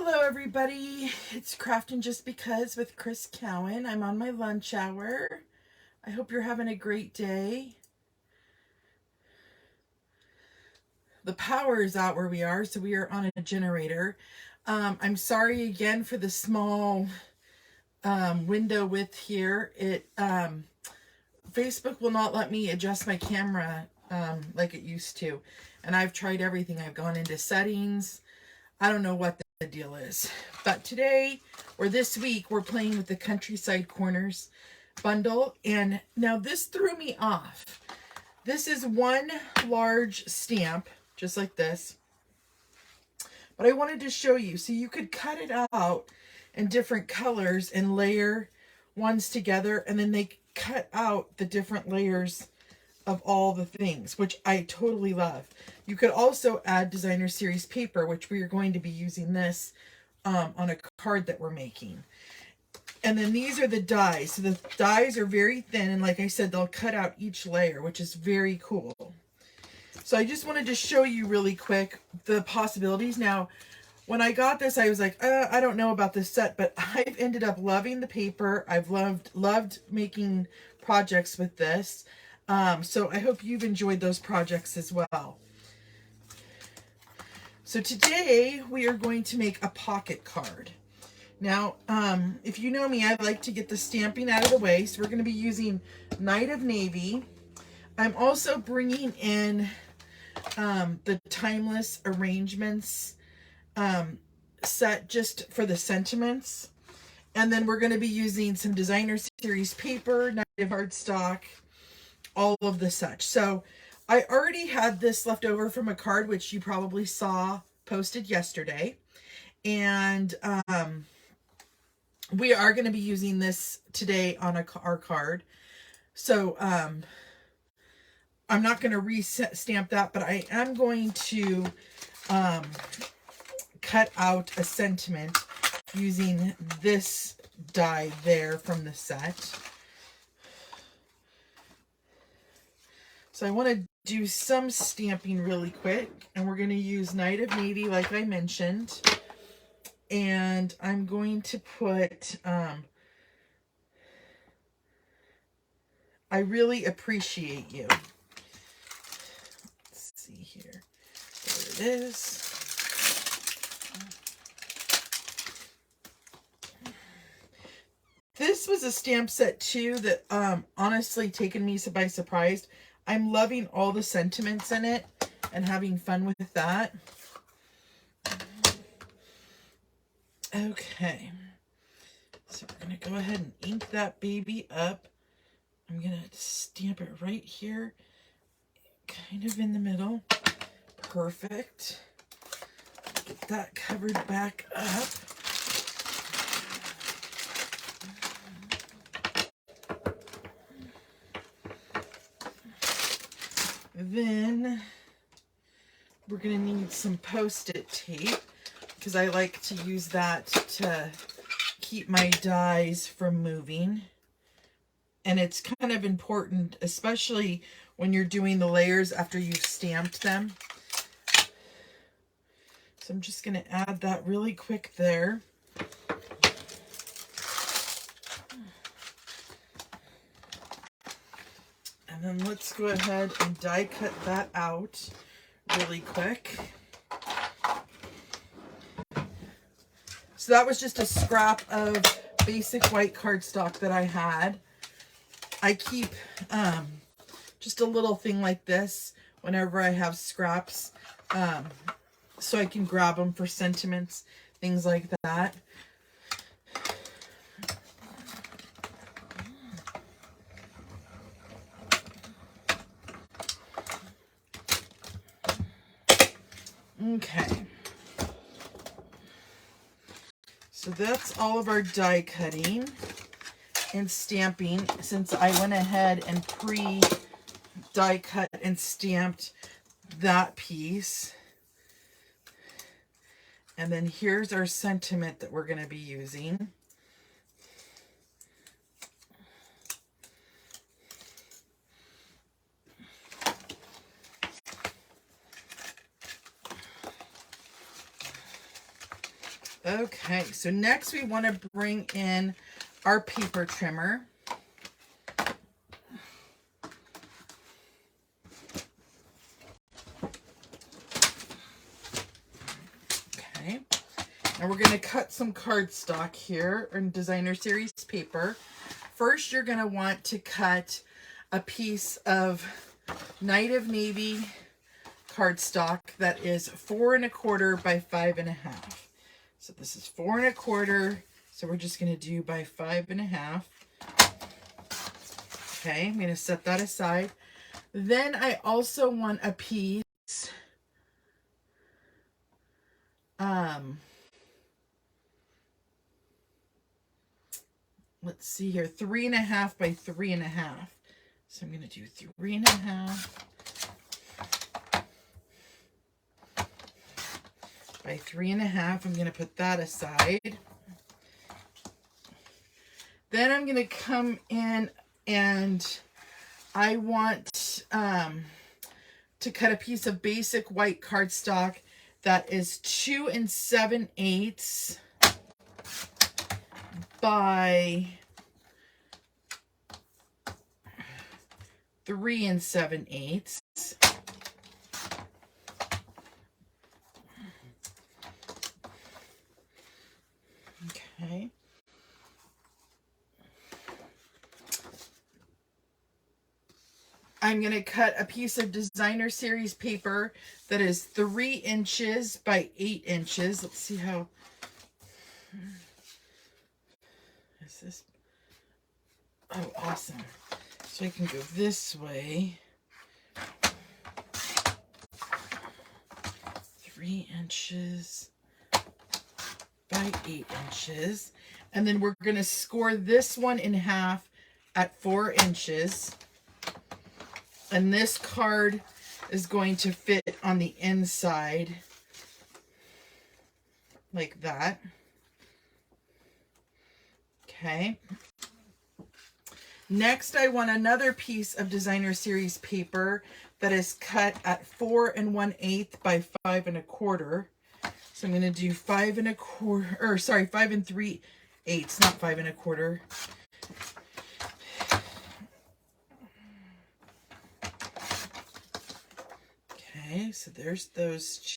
Hello everybody, it's Crafting Just Because with Chris Cowan. I'm on my lunch hour. I hope you're having a great day. The power is out where we are, so we are on a generator. I'm sorry again for the small window width here. Facebook will not let me adjust my camera like it used to. And I've tried everything. I've gone into settings. I don't know what the deal is. But today, or this week, we're playing with the Countryside Corners bundle. And now this threw me off. This is one large stamp, just like this. But I wanted to show you. So you could cut it out in different colors and layer ones together. And then they cut out the different layers of all the things, which I totally love. You could also add designer series paper, which we are going to be using this on a card that we're making. And then these are the dies. So the dies are very thin, and like I said, they'll cut out each layer, which is very cool. So I just wanted to show you really quick the possibilities. Now, when I got this, I was like, I don't know about this set, but I've ended up loving the paper. I've loved making projects with this. So I hope you've enjoyed those projects as well. So today we are going to make a pocket card. Now, if you know me, I like to get the stamping out of the way. So we're going to be using Night of Navy. I'm also bringing in the Timeless Arrangements set just for the sentiments. And then we're going to be using some designer series paper, Night of cardstock, all of the such. So I already had this left over from a card, which you probably saw posted yesterday. And we are going to be using this today on our card. So I'm not going to re-stamp that, but I am going to cut out a sentiment using this die there from the set. So I want to do some stamping really quick, and we're going to use Night of Navy like I mentioned. And I'm going to put, I really appreciate you. Let's see here. There it is. This was a stamp set too that honestly taken me by surprise. I'm loving all the sentiments in it and having fun with that. Okay, so we're going to go ahead and ink that baby up. I'm going to stamp it right here, kind of in the middle. Perfect. Get that covered back up. Then we're going to need some Post-it tape, because I like to use that to keep my dies from moving. And it's kind of important, especially when you're doing the layers after you've stamped them. So I'm just going to add that really quick there. And then let's go ahead and die cut that out really quick. So that was just a scrap of basic white cardstock that I had. I keep just a little thing like this whenever I have scraps, so I can grab them for sentiments, things like that. Okay. So that's all of our die cutting and stamping, since I went ahead and die cut and stamped that piece. And then here's our sentiment that we're going to be using. Okay, so next we want to bring in our paper trimmer. Okay, and we're going to cut some cardstock here in Designer Series paper. First, you're going to want to cut a piece of Night of Navy cardstock that is 4 1/4 by 5 1/2. So this is 4 1/4. So we're just going to do by 5 1/2. Okay, I'm going to set that aside. Then I also want a piece, let's see here, 3 1/2 by 3 1/2. So I'm going to do 3 1/2 by 3 1/2. I'm going to put that aside. Then I'm going to come in and I want to cut a piece of basic white cardstock that is 2 7/8 by 3 7/8. Okay. I'm going to cut a piece of Designer Series paper that is 3 inches by 8 inches. Let's see how... Is this... Oh, awesome. So I can go this way. 3 inches by 8 inches. And then we're going to score this one in half at 4 inches. And this card is going to fit on the inside like that. Okay. Next, I want another piece of Designer Series paper that is cut at 4 1/8 by 5 1/4. So I'm going to do 5 1/4, or sorry, 5 3/8, not 5 1/4. Okay, so there's those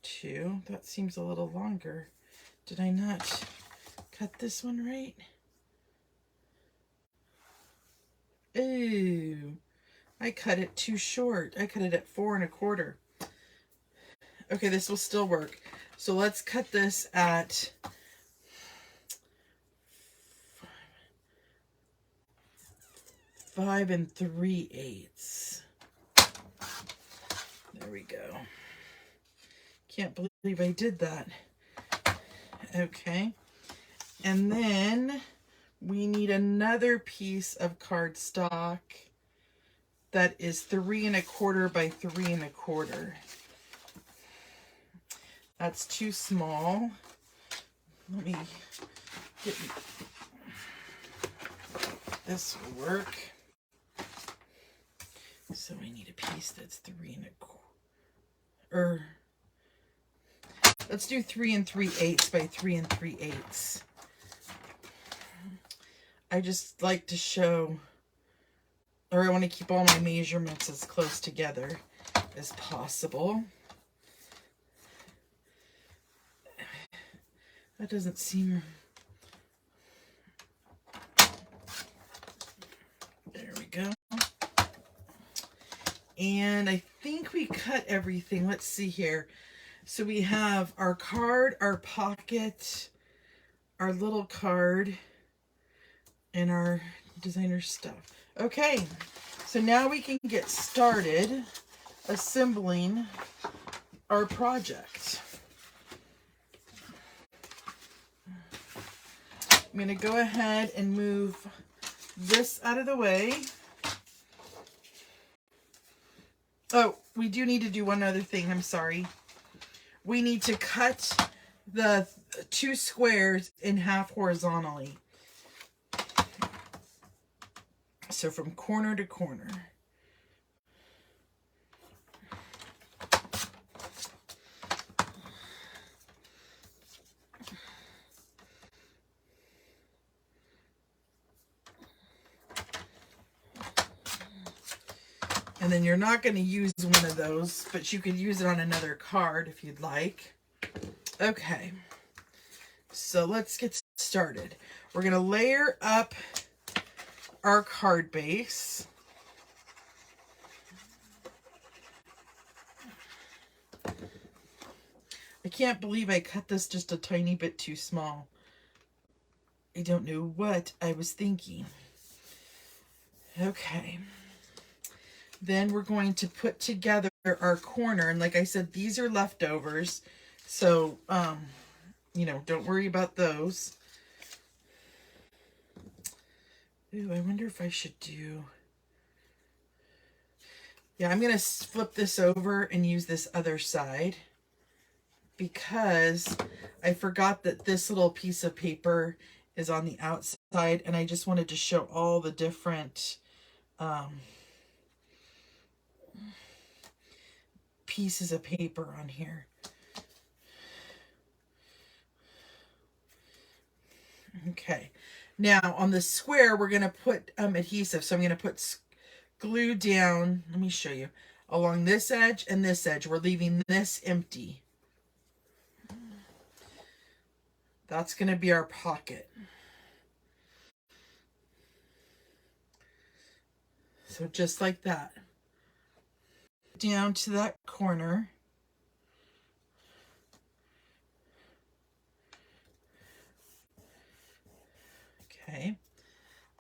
two. That seems a little longer. Did I not cut this one right? Ooh, I cut it too short. I cut it at 4 1/4. Okay, this will still work. So let's cut this at 5 3/8. There we go. Can't believe I did that. Okay. And then we need another piece of cardstock that is 3 1/4 by 3 1/4. That's too small. Let me get... This will work. So I need a piece that's 3 1/4. Let's do 3 3/8 by 3 3/8. I just like to show, or I want to keep all my measurements as close together as possible. That doesn't seem... There we go. And I think we cut everything. Let's see here. So we have our card, our pocket, our little card, and our designer stuff. Okay, so now we can get started assembling our project. I'm going to go ahead and move this out of the way. Oh, we do need to do one other thing. I'm sorry. We need to cut the 2 squares in half horizontally. So from corner to corner. And then you're not going to use one of those, but you could use it on another card if you'd like. Okay, so let's get started. We're going to layer up our card base. I can't believe I cut this just a tiny bit too small. I don't know what I was thinking. Okay. Then we're going to put together our corner. And like I said, these are leftovers. So, you know, don't worry about those. Ooh, I wonder if I should do... Yeah, I'm going to flip this over and use this other side, because I forgot that this little piece of paper is on the outside, and I just wanted to show all the different pieces of paper on here. Okay, now on the square we're going to put adhesive, so I'm going to put glue down, let me show you, along this edge and this edge. We're leaving this empty. That's going to be our pocket. So just like that. Down to that corner. Okay.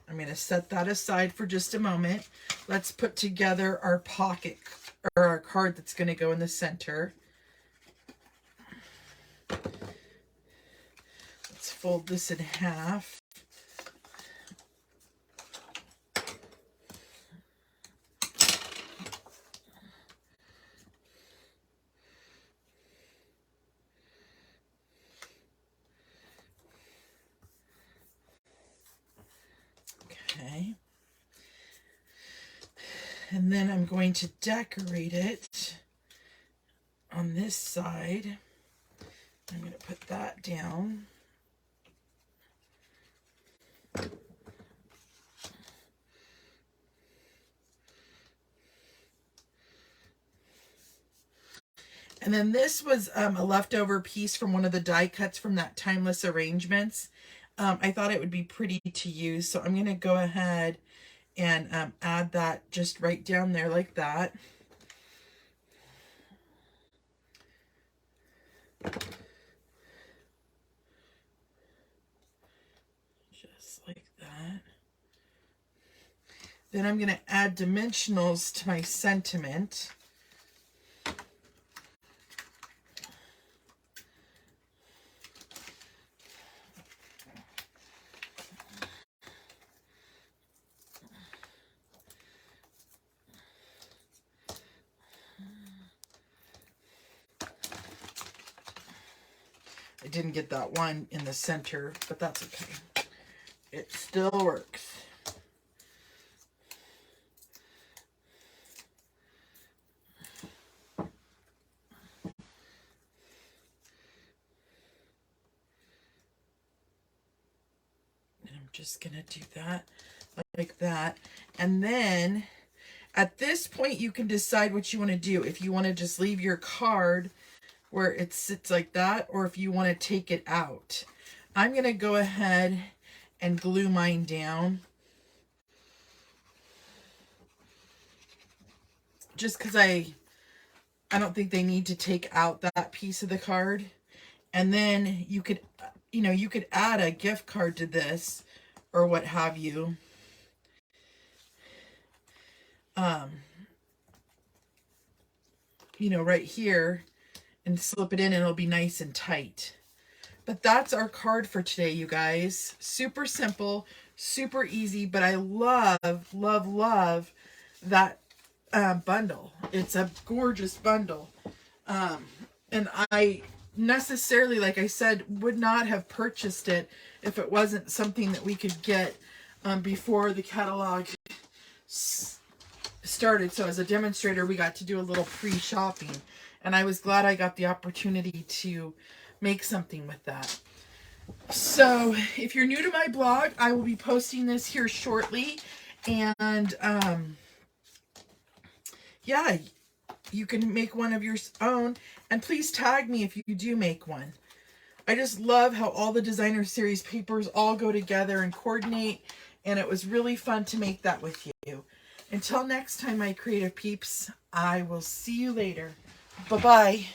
I'm going to set that aside for just a moment. Let's put together our pocket, or our card that's going to go in the center. Let's fold this in half. Okay. And then I'm going to decorate it on this side. I'm going to put that down. And then this was a leftover piece from one of the die cuts from that Timeless Arrangements. I thought it would be pretty to use, so I'm going to go ahead and add that just right down there like that. Just like that. Then I'm going to add dimensionals to my sentiment. I didn't get that one in the center, but that's okay. It still works. And I'm just going to do that like that. And then at this point, you can decide what you want to do. If you want to just leave your card where it sits like that, or if you want to take it out. I'm going to go ahead and glue mine down. Just because I don't think they need to take out that piece of the card. And then you could, you know, you could add a gift card to this or what have you. You know, right here, and slip it in and it'll be nice and tight. But that's our card for today, you guys. Super simple, super easy, but I love, love, love that bundle. It's a gorgeous bundle. And I necessarily, like I said, would not have purchased it if it wasn't something that we could get before the catalog started. So as a demonstrator, we got to do a little pre-shopping, and I was glad I got the opportunity to make something with that. So if you're new to my blog, I will be posting this here shortly, and yeah, you can make one of your own. And please tag me if you do make one. I just love how all the designer series papers all go together and coordinate. And it was really fun to make that with you. Until next time, my creative peeps, I will see you later. Bye-bye.